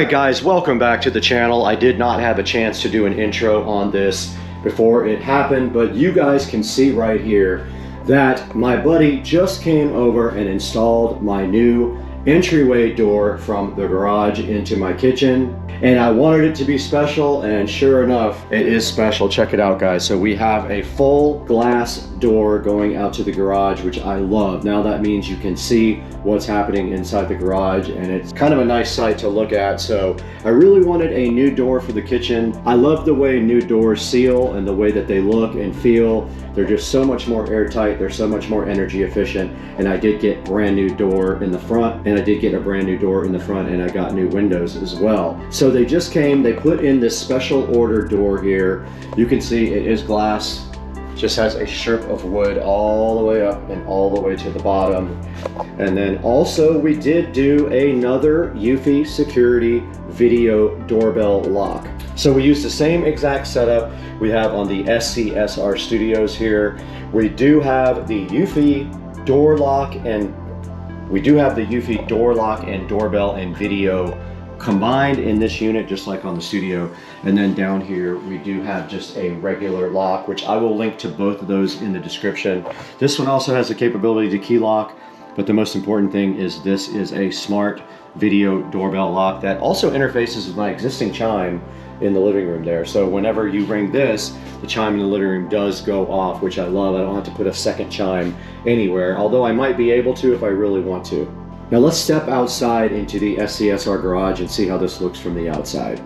Alright guys, welcome back to the channel. I did not have a chance to do an intro on this before it happened, but you guys can see right here that my buddy just came over and installed my new entryway door from the garage into my kitchen, and I wanted it to be special, and sure enough, it is special. Check it out, guys. So we have a full glass door going out to the garage, which I love. Now that means you can see what's happening inside the garage, and it's kind of a nice sight to look at. So I really wanted a new door for the kitchen. I love the way new doors seal and the way that they look and feel. They're just so much more airtight, they're so much more energy efficient, and I did get brand new door in the front, and I did get a brand new door in the front, and I got new windows as well. So they just came, they put in this special order door here. You can see it is glass, just has a strip of wood all the way up and all the way to the bottom. And then also we did do another eufy security video doorbell lock. So we use the same exact setup we have on the SCSR studios here. We do have the eufy door lock, and we do have the eufy door lock and doorbell and video combined in this unit, just like on the studio. And then down here we do have just a regular lock, which I will link to both of those in the description. This one also has the capability to key lock, but the most important thing is this is a smart video doorbell lock that also interfaces with my existing Chime in the living room there. So whenever you ring this, the Chime in the living room does go off, which I love. I don't have to put a second Chime anywhere, although I might be able to if I really want to. Now let's step outside into the SCSR garage and see how this looks from the outside.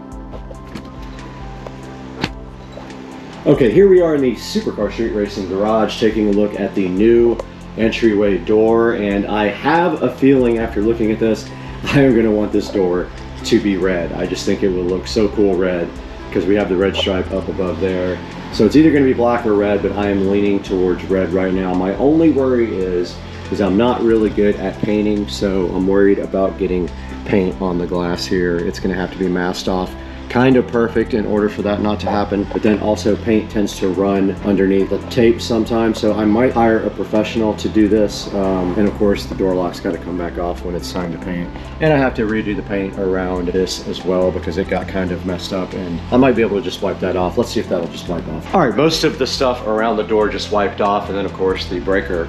Okay, here we are in the Supercar Street Racing garage, taking a look at the new entryway door, and I have a feeling after looking at this, I am gonna want this door to be red. I just think it will look so cool red, because we have the red stripe up above there. So it's either gonna be black or red, but I am leaning towards red right now. My only worry is I'm not really good at painting, so I'm worried about getting paint on the glass here. It's gonna have to be masked off kind of perfect in order for that not to happen, but then also paint tends to run underneath the tape sometimes, so I might hire a professional to do this. And of course the door lock's got to come back off when it's time to paint, and I have to redo the paint around this as well because it got kind of messed up, and I might be able to just wipe that off. Let's see if that'll just wipe off. All right, most of the stuff around the door just wiped off, and then of course the breaker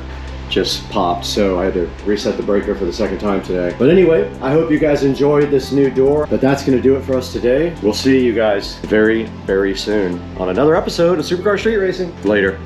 just popped, so I had to reset the breaker for the second time today. But anyway, I hope you guys enjoyed this new door, but that's gonna do it for us today. We'll see you guys very, very soon on another episode of Supercar Street Racing. Later.